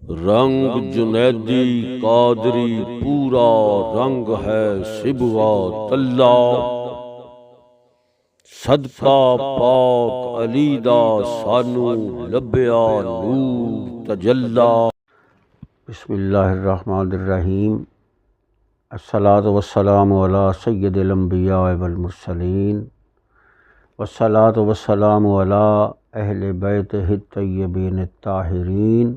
رنگ جنیدی قادری پورا رنگ ہے صبغات اللہ، صدقہ پاک علی دا سانو لبیا نور تجلا۔ بسم اللہ الرحمن الرحیم۔ الصلاۃ والسلام علی سید الانبیاء والمرسلین، والصلاۃ والسلام علی اہل بیتہ الطیبین الطاہرین۔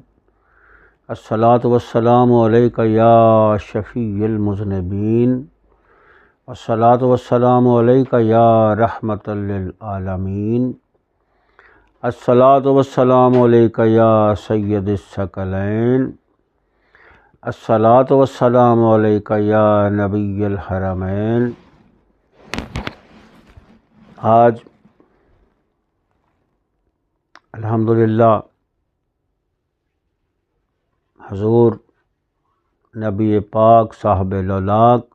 الصلاۃ والسلام علیک یا شفیع المذنبین، الصلاۃ والسلام علیک یا رحمۃ للعالمین، الصلاۃ والسلام علیک یا سید الثقلین، الصلاۃ والسلام علیک یا نبی الحرمین۔ آج الحمدللہ حضور نبی پاک صاحب لولاک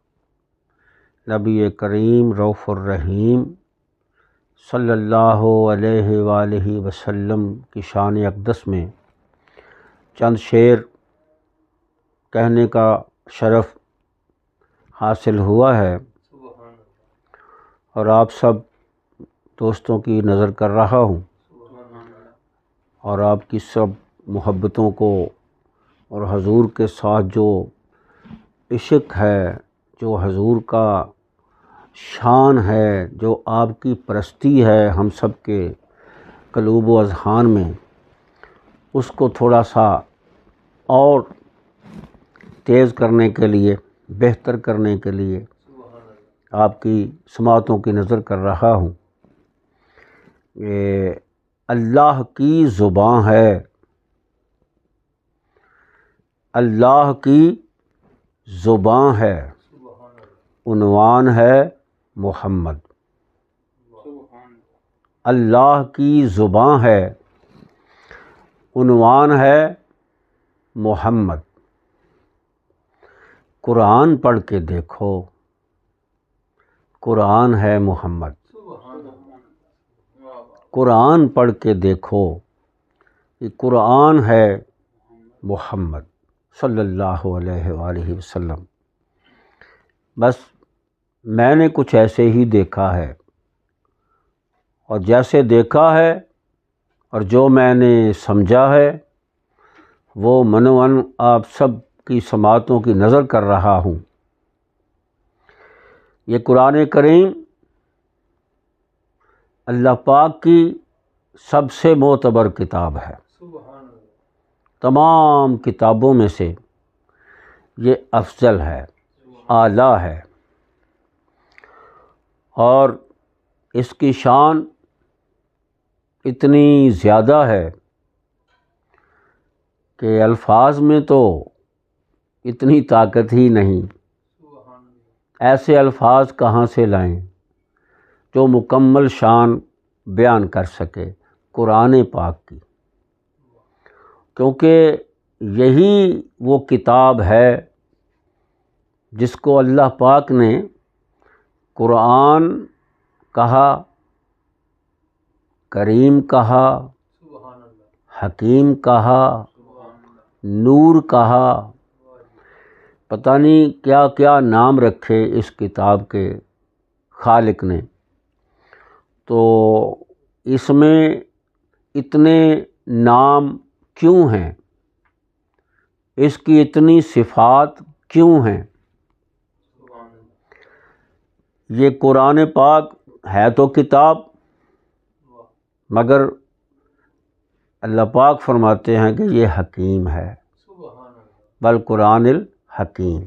نبی کریم رؤوف الرحیم صلی اللہ علیہ وآلہ وسلم کی شان اقدس میں چند شعر کہنے کا شرف حاصل ہوا ہے، اور آپ سب دوستوں کی نظر کر رہا ہوں، اور آپ کی سب محبتوں کو اور حضور کے ساتھ جو عشق ہے، جو حضور کا شان ہے، جو آپ کی پرستی ہے ہم سب کے قلوب و اذہان میں، اس کو تھوڑا سا اور تیز کرنے کے لیے، بہتر کرنے کے لیے آپ کی سماعتوں کی نظر کر رہا ہوں۔ یہ اللہ کی زبان ہے، اللہ کی زبان ہے، عنوان ہے محمد۔ اللہ کی زبان ہے، عنوان ہے محمد۔ قرآن پڑھ کے دیکھو، قرآن ہے محمد۔ قرآن پڑھ کے دیکھو، یہ قرآن ہے محمد صلی اللہ علیہ وآلہ وسلم۔ بس میں نے کچھ ایسے ہی دیکھا ہے، اور جیسے دیکھا ہے اور جو میں نے سمجھا ہے وہ منوان آپ سب کی سماعتوں کی نظر کر رہا ہوں۔ یہ قرآن کریم اللہ پاک کی سب سے معتبر کتاب ہے، تمام کتابوں میں سے یہ افضل ہے، اعلیٰ ہے، اور اس کی شان اتنی زیادہ ہے کہ الفاظ میں تو اتنی طاقت ہی نہیں، ایسے الفاظ کہاں سے لائیں جو مکمل شان بیان کر سکے قرآن پاک کی، کیونکہ یہی وہ کتاب ہے جس کو اللہ پاک نے قرآن کہا، کریم کہا، حکیم کہا، نور کہا، پتہ نہیں کیا کیا نام رکھے اس کتاب کے خالق نے۔ تو اس میں اتنے نام کیوں ہیں، اس کی اتنی صفات کیوں ہیں؟ یہ قرآن پاک ہے تو کتاب، مگر اللہ پاک فرماتے ہیں کہ یہ حکیم ہے، بالقرآن الحکیم۔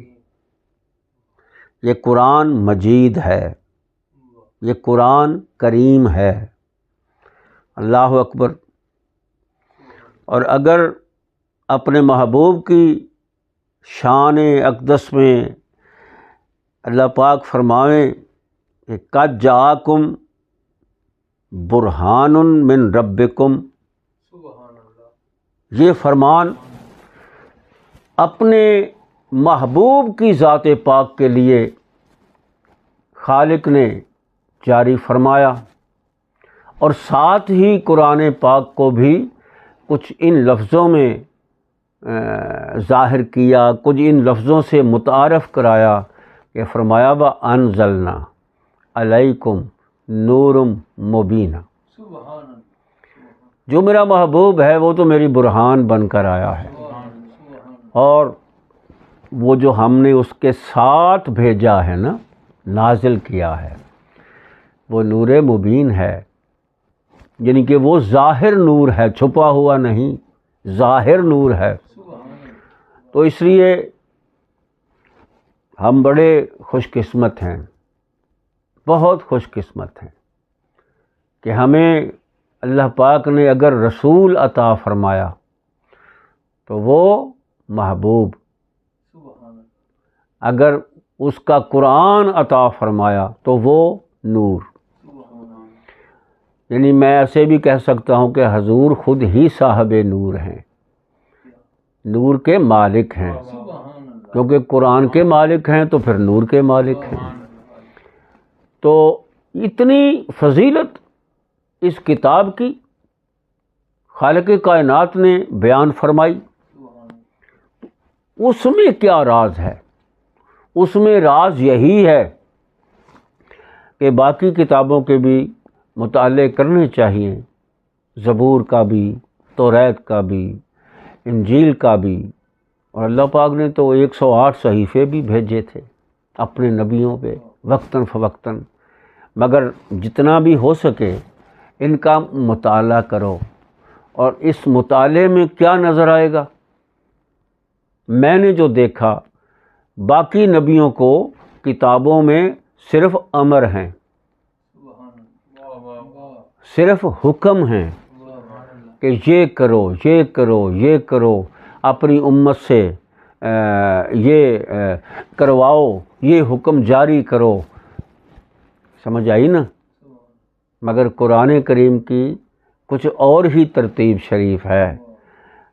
یہ قرآن مجید ہے، یہ قرآن کریم ہے۔ اللہ اکبر۔ اور اگر اپنے محبوب کی شان اقدس میں اللہ پاک فرمائیں کہ قد جاءکم برہان من ربکم، یہ فرمان اپنے محبوب کی ذات پاک کے لیے خالق نے جاری فرمایا، اور ساتھ ہی قرآن پاک کو بھی کچھ ان لفظوں میں ظاہر کیا، کچھ ان لفظوں سے متعارف کرایا کہ فرمایا وَأَنزَلْنَا عَلَيْكُمْ نُورٌ مُبِينٌ۔ جو میرا محبوب ہے وہ تو میری برہان بن کر آیا ہے، اور وہ جو ہم نے اس کے ساتھ بھیجا ہے نا، نازل کیا ہے، وہ نور مبین ہے، یعنی کہ وہ ظاہر نور ہے، چھپا ہوا نہیں، ظاہر نور ہے۔ تو اس لیے ہم بڑے خوش قسمت ہیں، بہت خوش قسمت ہیں کہ ہمیں اللہ پاک نے اگر رسول عطا فرمایا تو وہ محبوب، اگر اس کا قرآن عطا فرمایا تو وہ نور۔ یعنی میں ایسے بھی کہہ سکتا ہوں کہ حضور خود ہی صاحب نور ہیں، نور کے مالک ہیں، کیونکہ قرآن کے مالک ہیں تو پھر نور کے مالک ہیں۔ تو اتنی فضیلت اس کتاب کی خالق کائنات نے بیان فرمائی۔ اس میں کیا راز ہے؟ اس میں راز یہی ہے کہ باقی کتابوں کے بھی مطالعے کرنے چاہیے، زبور کا بھی، توریت کا بھی، انجیل کا بھی، اور اللہ پاک نے تو 108 صحیفے بھی بھیجے تھے اپنے نبیوں پہ وقتاً فوقتاً، مگر جتنا بھی ہو سکے ان کا مطالعہ کرو۔ اور اس مطالعے میں کیا نظر آئے گا؟ میں نے جو دیکھا باقی نبیوں کو کتابوں میں صرف امر ہیں، صرف حکم ہیں کہ یہ کرو، یہ کرو، یہ کرو، اپنی امت سے یہ کرواؤ، یہ حکم جاری کرو۔ سمجھ آئی نا؟ مگر قرآن کریم کی کچھ اور ہی ترتیب شریف ہے،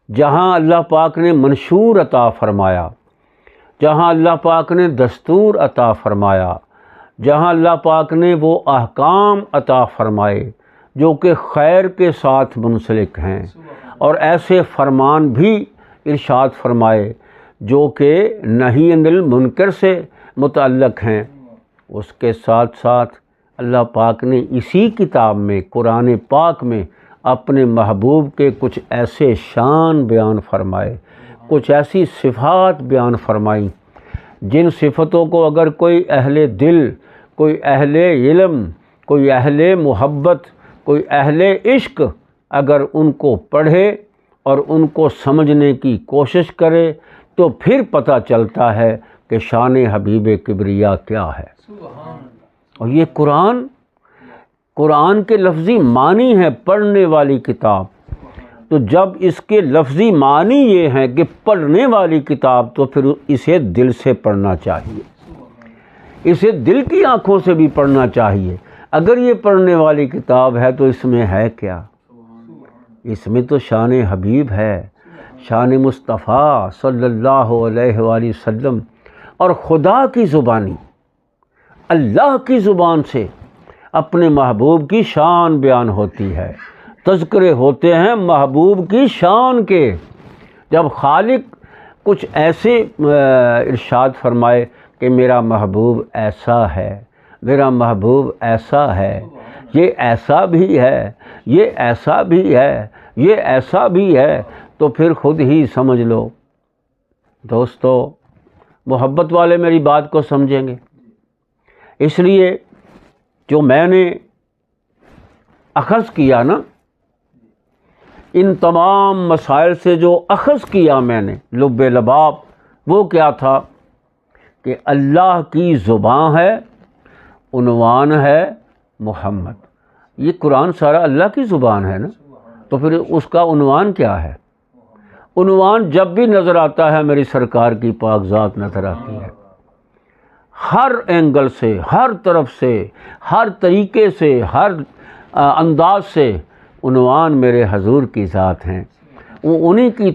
جہاں اللہ پاک نے منشور عطا فرمایا، جہاں اللہ پاک نے دستور عطا فرمایا، جہاں اللہ پاک نے وہ احکام عطا فرمائے جو کہ خیر کے ساتھ منسلک ہیں، اور ایسے فرمان بھی ارشاد فرمائے جو کہ نہی عن المنکر سے متعلق ہیں۔ اس کے ساتھ ساتھ اللہ پاک نے اسی کتاب میں، قرآن پاک میں، اپنے محبوب کے کچھ ایسے شان بیان فرمائے، کچھ ایسی صفات بیان فرمائیں جن صفتوں کو اگر کوئی اہل دل، کوئی اہل علم، کوئی اہل محبت، کوئی اہل عشق اگر ان کو پڑھے اور ان کو سمجھنے کی کوشش کرے تو پھر پتہ چلتا ہے کہ شان حبیب کبریا کیا ہے۔ اور یہ قرآن کے لفظی معنی ہے پڑھنے والی کتاب۔ تو جب اس کے لفظی معنی یہ ہیں کہ پڑھنے والی کتاب، تو پھر اسے دل سے پڑھنا چاہیے، اسے دل کی آنکھوں سے بھی پڑھنا چاہیے۔ اگر یہ پڑھنے والی کتاب ہے تو اس میں ہے کیا؟ اس میں تو شان حبیب ہے، شان مصطفیٰ صلی اللہ علیہ وآلہ وسلم، اور خدا کی زبانی، اللہ کی زبان سے اپنے محبوب کی شان بیان ہوتی ہے، تذکرے ہوتے ہیں محبوب کی شان کے۔ جب خالق کچھ ایسے ارشاد فرمائے کہ میرا محبوب ایسا ہے، میرا محبوب ایسا ہے، یہ ایسا بھی ہے، یہ ایسا بھی ہے، یہ ایسا بھی ہے، تو پھر خود ہی سمجھ لو۔ دوستو، محبت والے میری بات کو سمجھیں گے۔ اس لیے جو میں نے اخذ کیا نا، ان تمام مسائل سے جو اخذ کیا میں نے لب لباب، وہ کیا تھا کہ اللہ کی زبان ہے، عنوان ہے محمد۔ یہ قرآن سارا اللہ کی زبان ہے نا، تو پھر اس کا عنوان کیا ہے؟ عنوان جب بھی نظر آتا ہے میری سرکار کی پاک ذات نظر آتی ہے، ہر اینگل سے، ہر طرف سے، ہر طریقے سے، ہر انداز سے عنوان میرے حضور کی ذات ہیں۔ وہ انہی کی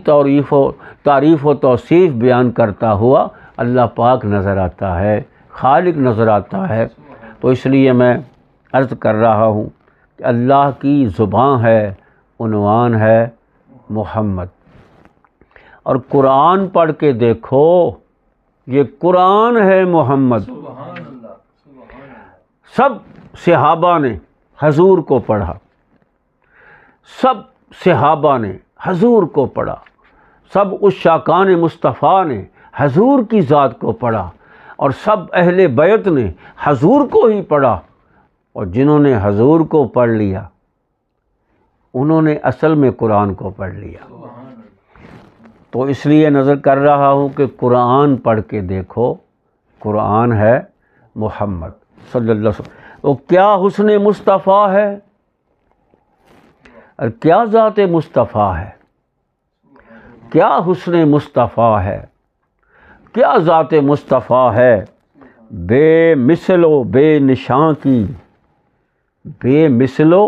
تعریف و توصیف بیان کرتا ہوا اللہ پاک نظر آتا ہے، خالق نظر آتا ہے۔ تو اس لیے میں عرض کر رہا ہوں کہ اللہ کی زبان ہے، عنوان ہے محمد۔ اور قرآن پڑھ کے دیکھو، یہ قرآن ہے محمد۔ سب صحابہ نے حضور کو پڑھا، سب صحابہ نے حضور کو پڑھا، سب عشاقان مصطفیٰ نے حضور کی ذات کو پڑھا، اور سب اہل بیت نے حضور کو ہی پڑھا۔ اور جنہوں نے حضور کو پڑھ لیا انہوں نے اصل میں قرآن کو پڑھ لیا۔ تو اس لیے نظر کر رہا ہوں کہ قرآن پڑھ کے دیکھو، قرآن ہے محمد صلی اللہ علیہ وسلم۔ وہ کیا حسن مصطفیٰ ہے اور کیا ذات مصطفیٰ ہے، کیا حسن مصطفیٰ ہے، کیا ذات مصطفیٰ ہے، بے مثل و بے نشاں کی، بے مثل و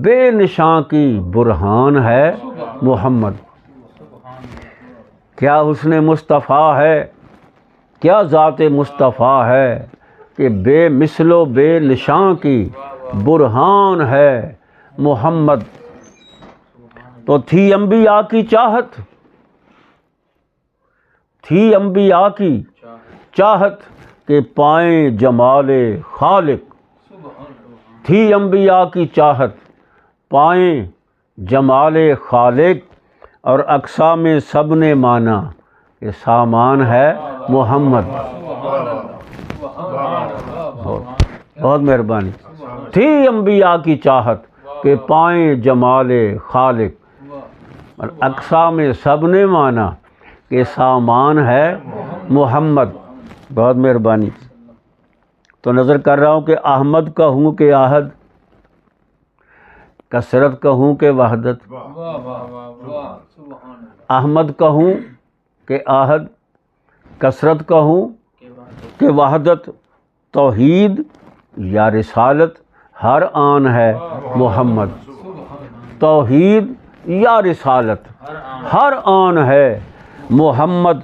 بے نشاں کی برہان ہے محمد۔ کیا حسن مصطفیٰ ہے، کیا ذات مصطفیٰ ہے کہ بے مثل و بے نشاں کی برہان ہے محمد۔ تو تھی انبیاء کی چاہت، تھی انبیاء کی چاہت کہ پائیں جمال خالق، تھی انبیاء کی چاہت پائیں جمال خالق، اور اقصا میں سب نے مانا کہ سامان ہے محمد۔ بہت مہربانی۔ تھی انبیاء کی چاہت کہ پائیں جمال خالق، اور اقصا میں سب نے مانا کہ سامان ہے محمد۔ بہت مہربانی۔ تو نظر کر رہا ہوں کہ احمد کہوں کہ آہد، کثرت کہوں کہ وحدت، احمد کہوں کہ آہد، کثرت کہوں کہ وحدت، توحید یا رسالت ہر آن ہے محمد۔ توحید یا رسالت ہر آن ہے محمد۔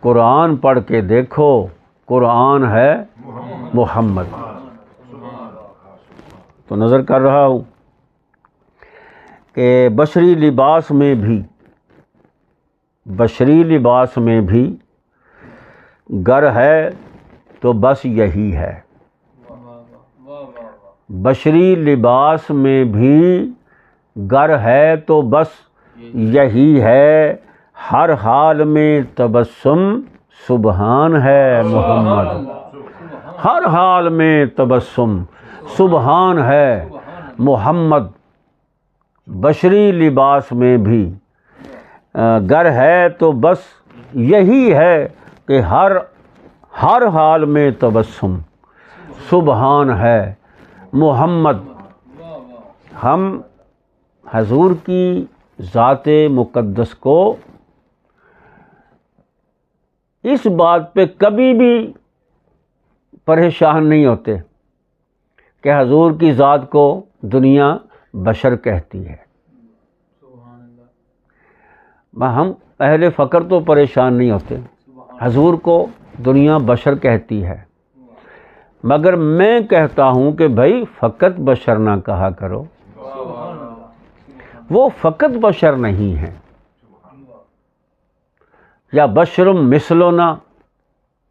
قرآن پڑھ کے دیکھو، قرآن ہے محمد۔ تو نظر کر رہا ہوں کہ بشری لباس میں بھی، بشری لباس میں بھی گر ہے تو بس یہی ہے، بشری لباس میں بھی گر ہے تو بس یہی ہے، ہر حال میں تبسم سبحان ہے محمد، ہر حال میں تبسم سبحان ہے محمد۔ بشری لباس میں بھی گر ہے تو بس یہی ہے کہ ہر حال میں تبسم سبحان ہے محمد۔ ہم حضور کی ذات مقدس کو اس بات پہ کبھی بھی پریشان نہیں ہوتے کہ حضور کی ذات کو دنیا بشر کہتی ہے۔ ہم اہل فقر تو پریشان نہیں ہوتے، حضور کو دنیا بشر کہتی ہے، مگر میں کہتا ہوں کہ بھائی فقط بشر نہ کہا کرو، وہ فقط بشر نہیں ہیں، یا بشرم مثلنا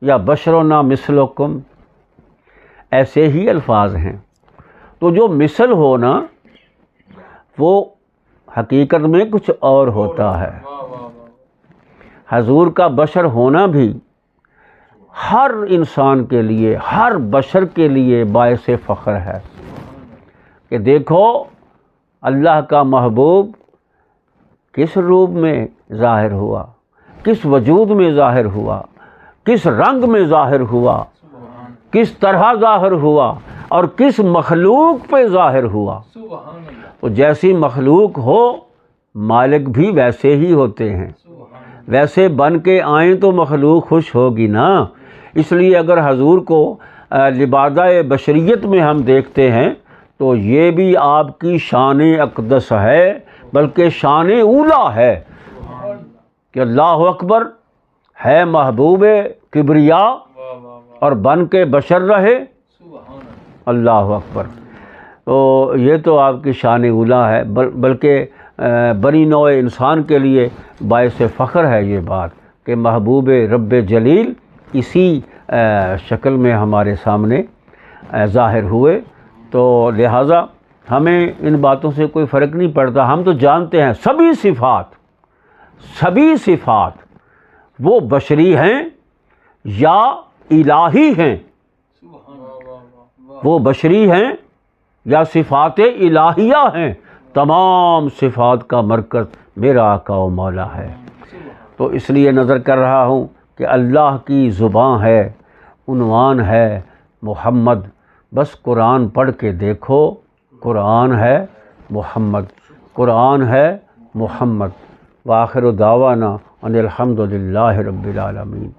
یا بشرنا مثلکم، ایسے ہی الفاظ ہیں۔ تو جو مثل ہونا وہ حقیقت میں کچھ اور ہوتا ہے۔ حضور کا بشر ہونا بھی ہر انسان کے لیے، ہر بشر کے لیے باعث فخر ہے کہ دیکھو اللہ کا محبوب کس روپ میں ظاہر ہوا، کس وجود میں ظاہر ہوا، کس رنگ میں ظاہر ہوا، کس طرح ظاہر ہوا، اور کس مخلوق پہ ظاہر ہوا۔ تو جیسی مخلوق ہو مالک بھی ویسے ہی ہوتے ہیں، ویسے بن کے آئیں تو مخلوق خوش ہوگی نا۔ اس لیے اگر حضور کو لبادہ بشریت میں ہم دیکھتے ہیں تو یہ بھی آپ کی شان اقدس ہے، بلکہ شان اولا ہے کہ اللہ اکبر ہے محبوب کبریا اور بن کے بشر رہے، اللہ اکبر۔ تو یہ تو آپ کی شان اولا ہے، بلکہ بنی نوع انسان کے لیے باعث فخر ہے یہ بات کہ محبوب رب جلیل اسی شکل میں ہمارے سامنے ظاہر ہوئے۔ تو لہٰذا ہمیں ان باتوں سے کوئی فرق نہیں پڑتا، ہم تو جانتے ہیں سبھی صفات وہ بشری ہیں یا الہی ہیں، وہ بشری ہیں یا صفات الہیہ ہیں، تمام صفات کا مرکز میرا آقا و مولا ہے۔ تو اس لیے نظر کر رہا ہوں کہ اللہ کی زبان ہے، عنوان ہے محمد، بس قرآن پڑھ کے دیکھو، قرآن ہے محمد، قرآن ہے محمد۔ وآخر دعوانا ان الحمد للہ رب العالمین۔